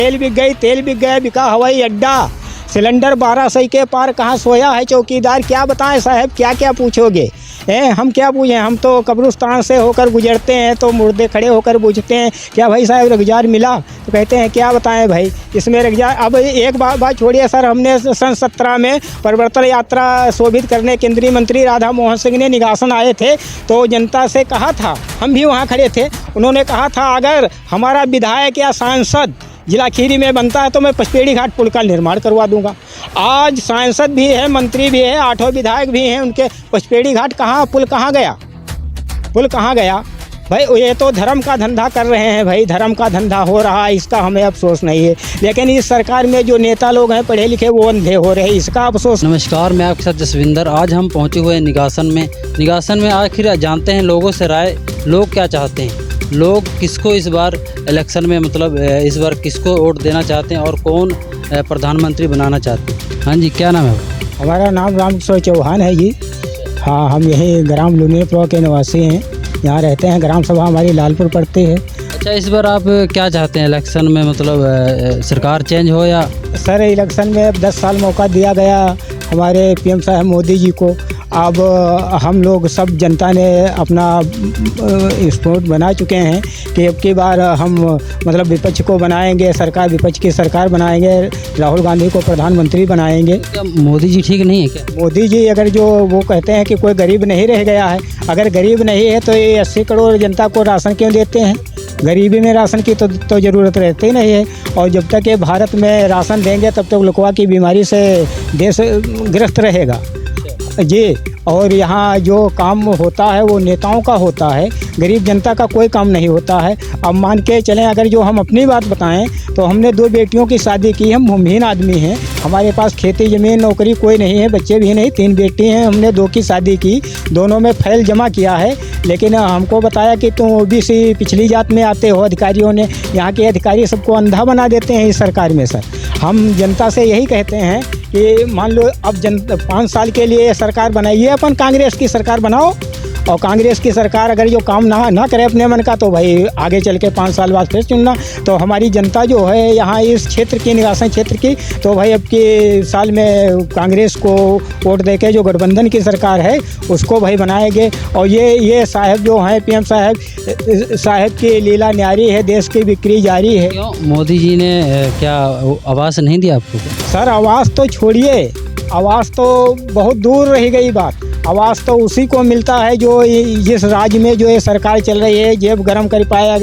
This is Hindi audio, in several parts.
तेल बिक गई, तेल बिक गया, बिका हवाई अड्डा, सिलेंडर 1200 के पार कहाँ सोया है चौकीदार। क्या बताएं साहब, क्या क्या पूछोगे। हम क्या पूछें, हम तो कब्रिस्तान से होकर गुजरते हैं तो मुर्दे खड़े होकर पूछते हैं क्या भाई साहब रोजगार मिला, तो कहते हैं क्या बताएं भाई इसमें रोजगार। अब एक बात छोड़िए सर, हमने सन 17 में परिवर्तन यात्रा शोभित करने केंद्रीय मंत्री राधा मोहन सिंह ने निगासन आए थे तो जनता से कहा था, हम भी वहाँ खड़े थे, उन्होंने कहा था अगर हमारा विधायक या सांसद जिला खीरी में बनता है तो मैं पचपेड़ी घाट पुल का निर्माण करवा दूंगा। आज सांसद भी है, मंत्री भी है, 8 विधायक भी हैं, उनके पचपेड़ी घाट कहाँ, पुल कहाँ गया, पुल कहाँ गया भाई। ये तो धर्म का धंधा कर रहे हैं भाई, धर्म का धंधा हो रहा है, इसका हमें अफसोस नहीं है। लेकिन इस सरकार में जो नेता लोग हैं पढ़े लिखे वो अंधे हो रहे हैं, इसका अफसोस। नमस्कार, मैं आपके साथ जसविंदर। आज हम पहुंचे हुए हैं निगासन में आखिर जानते हैं लोगों से राय, लोग क्या चाहते हैं, लोग किसको इस बार इलेक्शन में मतलब इस बार किसको वोट देना चाहते हैं और कौन प्रधानमंत्री बनाना चाहते हैं। हाँ जी, क्या नाम है? हमारा नाम रामकिशोर चौहान है जी। हाँ, हम यहीं ग्राम लुनियापुर के निवासी हैं, यहाँ रहते हैं। ग्राम सभा हमारी लालपुर पड़ती है। अच्छा, इस बार आप क्या चाहते हैं इलेक्शन में, मतलब सरकार चेंज हो या? सर, इलेक्शन में 10 साल मौका दिया गया हमारे पीएम साहब मोदी जी को। अब हम लोग सब जनता ने अपना स्पोर्ट बना चुके हैं कि अब की बार हम मतलब विपक्ष को बनाएंगे, सरकार विपक्ष की सरकार बनाएंगे, राहुल गांधी को प्रधानमंत्री बनाएंगे। क्या मोदी जी ठीक नहीं है क्या? मोदी जी अगर जो वो कहते हैं कि कोई गरीब नहीं रह गया है, अगर गरीब नहीं है तो ये 80 करोड़ जनता को राशन क्यों देते हैं। गरीबी में राशन की तो ज़रूरत रहती ही नहीं है। और जब तक ये भारत में राशन देंगे तब तक लकवा की बीमारी से देश ग्रस्त रहेगा जी। और यहाँ जो काम होता है वो नेताओं का होता है, गरीब जनता का कोई काम नहीं होता है। अब मान के चलें, अगर जो हम अपनी बात बताएं तो हमने 2 बेटियों की शादी की, हम भूमिहीन आदमी हैं, हमारे पास खेती ज़मीन नौकरी कोई नहीं है, बच्चे भी नहीं, 3 बेटी हैं, हमने 2 की शादी की, दोनों में फाइल जमा किया है। लेकिन हमको बताया कि तुम ओबीसी पिछली जात में आते हो। अधिकारियों ने, यहाँ के अधिकारी सबको अंधा बना देते हैं इस सरकार में। सर, हम जनता से यही कहते हैं कि मान लो अब 5 साल के लिए सरकार बनाइए, अपन कांग्रेस की सरकार बनाओ, और कांग्रेस की सरकार अगर जो काम ना करे अपने मन का तो भाई आगे चल के 5 साल बाद फिर चुनना। तो हमारी जनता जो है यहाँ इस क्षेत्र की, निगासन क्षेत्र की, तो भाई अब के साल में कांग्रेस को वोट देके जो गठबंधन की सरकार है उसको भाई बनाएंगे। और ये साहब जो हैं पीएम साहब की लीला न्यारी है, देश की बिक्री जारी है। क्यों मोदी जी ने क्या आवाज़ नहीं दिया आपको? सर, आवाज़ तो छोड़िए, आवाज़ तो बहुत दूर रह गई बात। आवाज़ तो उसी को मिलता है जो जिस राज्य में जो ये सरकार चल रही है जेब गरम कर पाया।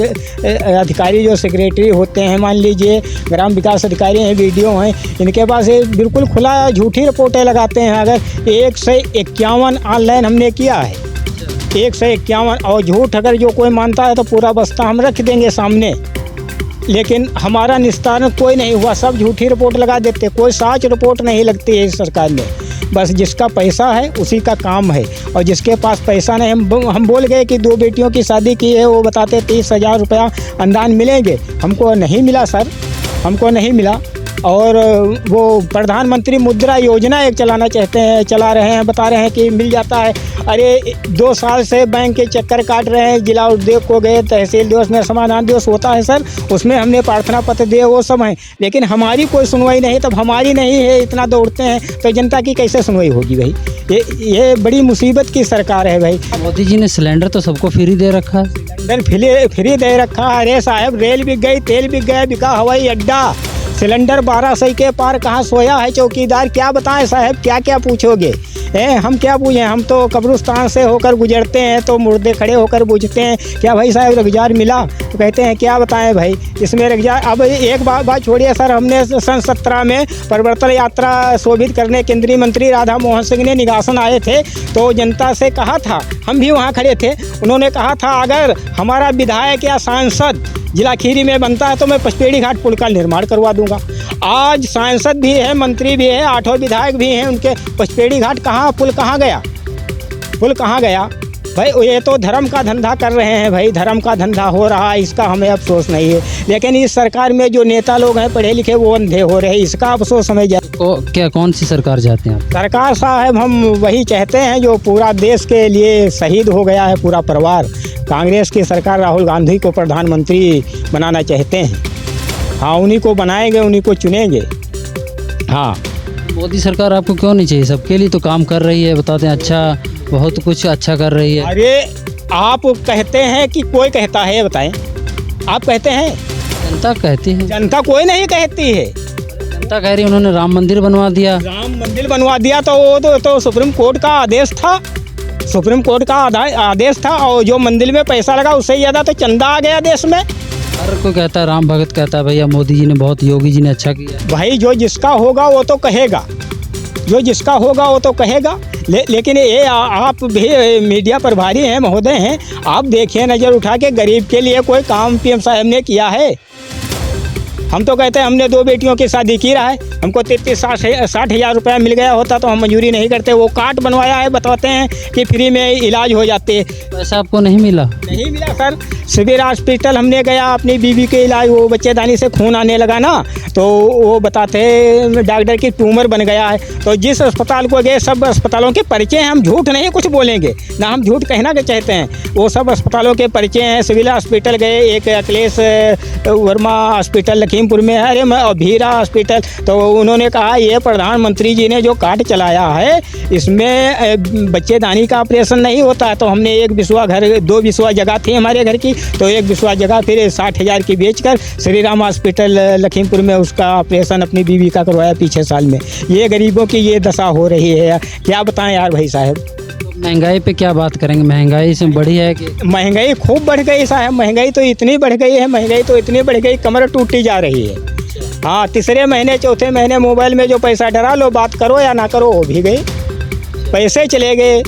अधिकारी जो सेक्रेटरी होते हैं, मान लीजिए ग्राम विकास अधिकारी हैं, वीडियो हैं, इनके पास ये बिल्कुल खुला झूठी रिपोर्टें लगाते हैं। अगर 151 ऑनलाइन हमने किया है, 151, और झूठ अगर जो कोई मानता है तो पूरा बस्ता हम रख देंगे सामने। लेकिन हमारा निस्तारण कोई नहीं हुआ, सब झूठी रिपोर्ट लगा देते, कोई सच रिपोर्ट नहीं लगती है इस सरकार में। बस जिसका पैसा है उसी का काम है, और जिसके पास पैसा नहीं, हम बोल गए कि 2 बेटियों की शादी की है, वो बताते 30,000 रुपया अनुदान मिलेंगे, हमको नहीं मिला सर, हमको नहीं मिला। और वो प्रधानमंत्री मुद्रा योजना एक चला रहे हैं, बता रहे हैं कि मिल जाता है। अरे 2 साल से बैंक के चक्कर काट रहे हैं, जिला उद्योग को गए, तहसील दिवस में समाधान दिवस होता है सर, उसमें हमने प्रार्थना पत्र दिए, वो सब हैं, लेकिन हमारी कोई सुनवाई नहीं। तब हमारी नहीं है, इतना दौड़ते हैं तो जनता की कैसे सुनवाई होगी भाई। ये बड़ी मुसीबत की सरकार है भाई। मोदी जी ने सिलेंडर तो सबको फ्री दे रखा है, सिलेंडर फ्री दे रखा। अरे साहब, रेल बिक गई, तेल बिक गया, बिका हवाई अड्डा, सिलेंडर 1200 के पार कहाँ सोया है चौकीदार। क्या बताएं साहब, क्या क्या पूछोगे। हम क्या पूछें, हम तो कब्रिस्तान से होकर गुजरते हैं तो मुर्दे खड़े होकर पूछते हैं क्या भाई साहब रोजगार मिला, तो कहते हैं क्या बताएं भाई इसमें रोजगार। अब एक बात छोड़िए सर, हमने सन 17 में परिवर्तन यात्रा शोभित करने केंद्रीय मंत्री राधा मोहन सिंह ने निगासन आए थे तो जनता से कहा था, हम भी वहाँ खड़े थे, उन्होंने कहा था अगर हमारा विधायक या सांसद जिला खीरी में बनता है तो मैं पचपेड़ी घाट पुल का निर्माण करवा दूंगा। आज सांसद भी है, मंत्री भी है, 8 विधायक भी हैं, उनके पचपेड़ी घाट कहाँ, पुल कहाँ गया, पुल कहाँ गया भाई। ये तो धर्म का धंधा कर रहे हैं भाई, धर्म का धंधा हो रहा है, इसका हमें अफसोस नहीं है। लेकिन इस सरकार में जो नेता लोग हैं पढ़े लिखे वो अंधे हो रहे हैं, इसका अफसोस हमें। क्या कौन सी सरकार चाहते हैं आप? सरकार साहब हम वही चाहते हैं जो पूरा देश के लिए शहीद हो गया है पूरा परिवार। कांग्रेस की सरकार राहुल गांधी को प्रधानमंत्री बनाना चाहते हैं। हाँ, उन्हीं को बनाएंगे, उन्हीं को चुनेंगे। हाँ, मोदी सरकार आपको क्यों नहीं चाहिए? सबके लिए तो काम कर रही है, बताते हैं अच्छा, बहुत कुछ अच्छा कर रही है। अरे आप कहते हैं कि कोई कहता है, बताएं, आप कहते हैं? जनता कहती है। जनता कोई नहीं कहती है। जनता कह रही है उन्होंने राम मंदिर बनवा दिया। राम मंदिर बनवा दिया तो वो तो सुप्रीम कोर्ट का आदेश था। सुप्रीम कोर्ट का आदेश था, और जो मंदिर में पैसा लगा उससे ज़्यादा तो चंदा आ गया देश में। हर कोई कहता है, राम भगत कहता है भैया मोदी जी ने बहुत, योगी जी ने अच्छा किया। भाई जो जिसका होगा वो तो कहेगा, जो जिसका होगा वो तो कहेगा। लेकिन ये आप भी मीडिया प्रभारी हैं, महोदय हैं, आप देखिए नज़र उठा के गरीब के लिए कोई काम पीएम साहब ने किया है? हम तो कहते हैं हमने 2 बेटियों की शादी की रहा है, हमको 60 हज़ार रुपया मिल गया होता तो हम मंजूरी नहीं करते। वो कार्ड बनवाया है, बताते हैं कि फ्री में इलाज हो जाते। पैसा आपको नहीं मिला? नहीं मिला सर। सिविल हॉस्पिटल हमने गया अपनी बीवी के इलाज, वो बच्चेदानी से खून आने लगा ना, तो वो बताते डॉक्टर की ट्यूमर बन गया है। तो जिस अस्पताल को गए, सब अस्पतालों के परिचय हैं, हम झूठ नहीं कुछ बोलेंगे ना, हम झूठ कहना के चाहते हैं। वो सब अस्पतालों के परिचय हैं। सिविल हॉस्पिटल गए, एक अखिलेश वर्मा हॉस्पिटल लखीमपुर में है, अरे मैं अभीरा हॉस्पिटल, तो उन्होंने कहा ये प्रधानमंत्री जी ने जो कार्ड चलाया है इसमें बच्चेदानी का ऑपरेशन नहीं होता है। तो हमने 1 बिस्वा घर, 2 बिस्वा जगह थी हमारे घर की, तो 1 बिस्वा जगह फिर 60 हज़ार की बेचकर श्री राम हॉस्पिटल लखीमपुर में उसका ऑपरेशन अपनी बीवी का करवाया पिछले साल में। ये गरीबों की ये दशा हो रही है, क्या बताएं यार भाई साहब। महंगाई पे क्या बात करेंगे? महंगाई से बढ़ी है कि? महंगाई खूब बढ़ गई साहब, महंगाई तो इतनी बढ़ गई है, महंगाई तो इतनी बढ़ गई, कमर टूटी जा रही है। हाँ, तीसरे महीने चौथे महीने मोबाइल में जो पैसा डरा लो, बात करो या ना करो, हो भी गई, पैसे चले गए,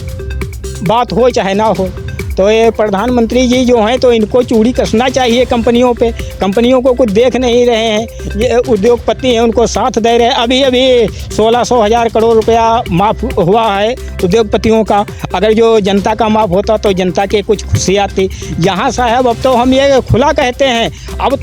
बात हो चाहे ना हो। तो ये प्रधानमंत्री जी जो हैं तो इनको चूड़ी कसना चाहिए कंपनियों पे। कंपनियों को कुछ देख नहीं रहे हैं, ये उद्योगपति हैं उनको साथ दे रहे हैं। अभी 1600 हज़ार करोड़ रुपया माफ़ हुआ है उद्योगपतियों का। अगर जो जनता का माफ़ होता तो जनता के कुछ खुशी आती। यहाँ साहब अब तो हम ये खुला कहते हैं, अब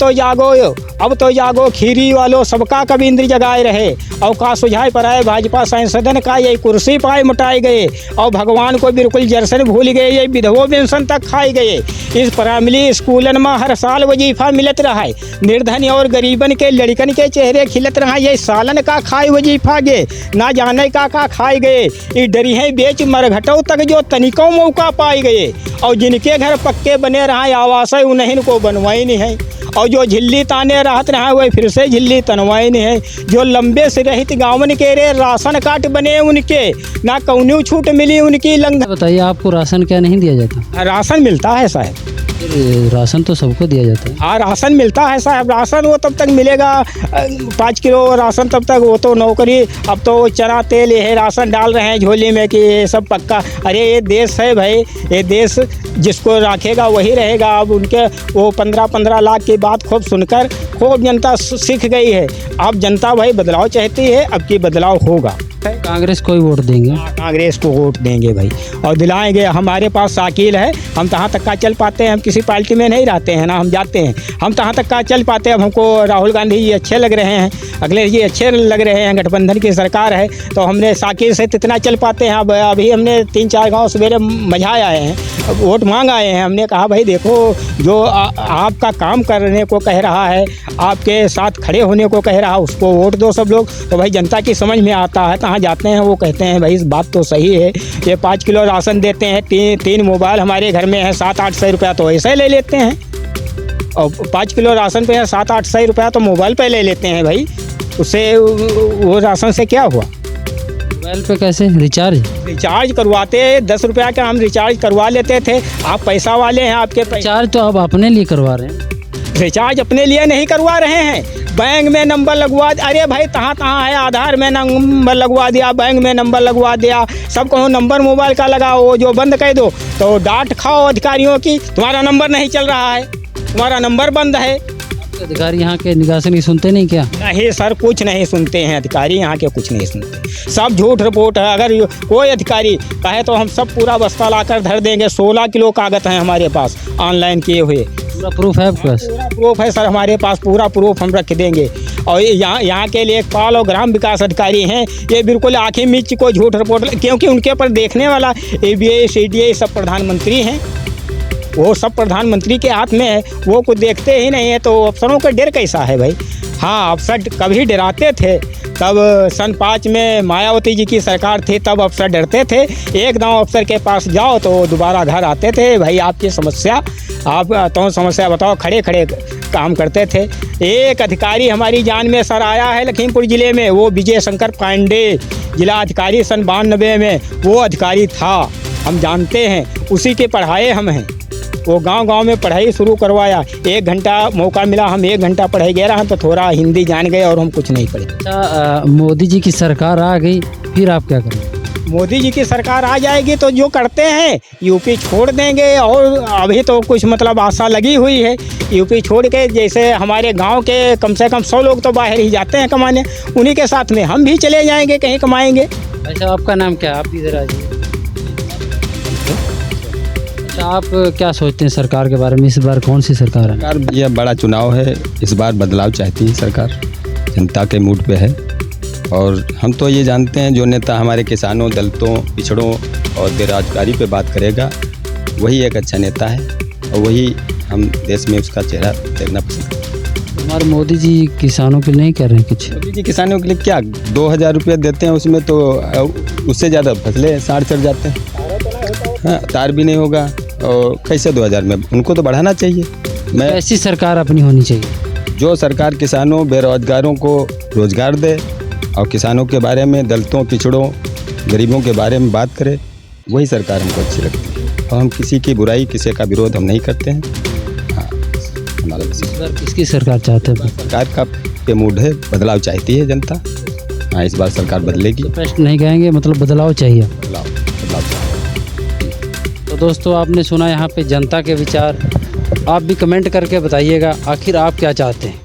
तो जागो खीरी वालों, सबका कभी इंद्र जगाए रहे, अवकाश सुझाए पर आए भाजपा संसदन का, ये कुर्सी पाए मुटाए गए, और भगवान को बिल्कुल जरसन भूल गए, ये विधवो पेंशन तक खाए गए। इस प्राइमरी स्कूलन में हर साल वजीफा मिलत रहा है, निर्धन और गरीबन के लड़कन के चेहरे खिलत रहा, ये सालन का खाए वजीफा गे, ना जाने का खाए गए। ये डरी है बेच मरघटों तक जो तनिकों मौका पाए गए, और जिनके घर पक्के बने रहा आवास है उन्हें को बनवाई नहीं है, और जो झिल्ली ताने राहत रहा वही फिर से झिल्ली तनवाई नहीं है। जो लंबे से रहित गाँवन के रे राशन कार्ड बने उनके, ना कौनी छूट मिली उनकी लंघ। बताइए, आपको राशन क्या नहीं दिया जाता? राशन मिलता है साहब, राशन तो सबको दिया जाता है। हाँ, राशन मिलता है साहब, राशन वो तब तक मिलेगा 5 किलो राशन तब तक, वो तो नौकरी। अब तो चना तेल ये राशन डाल रहे हैं झोली में कि ये सब पक्का। अरे ये देश है भाई, ये देश जिसको रखेगा वही रहेगा। अब उनके वो 15-15 लाख की बात खूब सुनकर खूब जनता सीख गई है। अब जनता भाई बदलाव चाहती है, अब की बदलाव होगा। कांग्रेस को ही वोट देंगे? कांग्रेस को वोट देंगे भाई, और दिलाएंगे। हमारे पास साकिल है, हम तहाँ तक का चल पाते हैं, हम किसी पार्टी में नहीं रहते हैं ना, हम जाते हैं, हम तहाँ तक का चल पाते हैं। अब हमको राहुल गांधी जी अच्छे लग रहे हैं, अखिलेश जी अच्छे लग रहे हैं, गठबंधन की सरकार है, तो हमने साकिल से इतना चल पाते हैं। अब अभी हमने 3-4 गाँव सवेरे मझाए आए हैं, वोट मांग आए हैं। हमने कहा भाई देखो, जो आपका काम करने को कह रहा है, आपके साथ खड़े होने को कह रहा है, उसको वोट दो सब लोग। तो भाई जनता की समझ में आता है, कहाँ जाते हैं वो कहते हैं भाई इस बात तो सही है। ये 5 किलो राशन देते हैं, 3 मोबाइल हमारे घर में है, 700-800 रुपया तो ऐसे ले लेते हैं, और 5 किलो राशन पे है 700-800 रुपया तो मोबाइल पे ले लेते हैं भाई। उससे वो राशन से क्या हुआ? मोबाइल पे कैसे रिचार्ज करवाते 10 रुपया का हम रिचार्ज करवा लेते थे। आप पैसा वाले हैं, आपके रिचार्ज तो आप अपने लिए करवा रहे हैं। रिचार्ज अपने लिए नहीं करवा रहे हैं, बैंक में नंबर लगवा। अरे भाई तहाँ है, आधार में नंबर लगवा दिया, बैंक में नंबर लगवा दिया, सब कहो नंबर मोबाइल का लगाओ, जो बंद कर दो तो डांट खाओ अधिकारियों की, तुम्हारा नंबर नहीं चल रहा है, तुम्हारा नंबर बंद है। अधिकारी यहाँ के निगासन सुनते नहीं क्या? नहीं सर, कुछ नहीं सुनते हैं अधिकारी यहाँ के, कुछ नहीं सुनते, सब झूठ रिपोर्ट है। अगर कोई अधिकारी कहे तो हम सब पूरा बस्ता लाकर धर देंगे। 16 किलो कागज हैं हमारे पास ऑनलाइन किए हुए, पूरा प्रूफ है आपके पास? पूरा प्रूफ है सर हमारे पास, पूरा प्रूफ हम रख देंगे। और यहाँ के लेखपाल और ग्राम विकास अधिकारी हैं, ये बिल्कुल आँखें मीच को झूठ रिपोर्ट, क्योंकि उनके ऊपर देखने वाला ABI CDI सब प्रधानमंत्री हैं, वो सब प्रधानमंत्री के हाथ में है, वो कुछ देखते ही नहीं है, तो अफसरों का डर कैसा है भाई। हाँ, अफसर कभी डराते थे। तब सन 5 में मायावती जी की सरकार थी, तब अफसर डरते थे। एक दांव अफसर के पास जाओ तो वो दोबारा घर आते थे, भाई आपकी समस्या, आप तो समस्या बताओ, खड़े खड़े काम करते थे। एक अधिकारी हमारी जान में सर आया है लखीमपुर ज़िले में, वो विजय शंकर पांडे, जिला अधिकारी सन 92 में वो अधिकारी था, हम जानते हैं, उसी के पढ़ाए हम हैं। वो गांव-गांव में पढ़ाई शुरू करवाया। 1 घंटा मौका मिला, हम 1 घंटा पढ़ाई गए रहा तो थोड़ा हिंदी जान गए और हम कुछ नहीं पढ़े। अच्छा, मोदी जी की सरकार आ गई, फिर आप क्या करेंगे? मोदी जी की सरकार आ जाएगी तो जो करते हैं यूपी छोड़ देंगे, और अभी तो कुछ मतलब आशा लगी हुई है। यूपी छोड़ के जैसे हमारे गांव के कम से कम 100 लोग तो बाहर ही जाते हैं कमाने, उन्हीं के साथ में हम भी चले जाएंगे, कहीं कमाएंगे। अच्छा, आपका नाम क्या है? आप इधर आ जाइए। अच्छा, आप क्या सोचते हैं सरकार के बारे में? इस बार कौन सी सरकार है? सरकार, यह बड़ा चुनाव है, इस बार बदलाव चाहती है सरकार, जनता के मूड पे है। और हम तो ये जानते हैं जो नेता हमारे किसानों, दलितों, पिछड़ों और बेरोजगारी पे बात करेगा, वही एक अच्छा नेता है और वही हम देश में उसका चेहरा देखना पसंद करते हैं। हमारे मोदी जी किसानों के लिए नहीं कर रहे हैं कुछ? मोदी जी किसानों के लिए क्या 2000 रुपये देते हैं, उसमें तो उससे ज़्यादा फसलें साढ़ चढ़ जाते हैं। हाँ, तार भी नहीं होगा और कैसे 2000 में? उनको तो बढ़ाना चाहिए। मैं ऐसी सरकार अपनी होनी चाहिए जो सरकार किसानों, बेरोजगारों को रोजगार दे और किसानों के बारे में, दलितों, पिछड़ों, गरीबों के बारे में बात करे, वही सरकार हमको अच्छी लगती है। और हम किसी की बुराई, किसी का विरोध हम नहीं करते हैं। हाँ, हमारा इस बार किसकी सरकार चाहते हैं? सरकार का पे मूड है, बदलाव चाहती है जनता। हाँ, इस बार सरकार बदलेगी। स्पष्ट नहीं कहेंगे, मतलब बदलाव चाहिए। बदलाव चाहिए। तो दोस्तों, आपने सुना यहाँ पे जनता के विचार। आप भी कमेंट करके बताइएगा आखिर आप क्या चाहते हैं।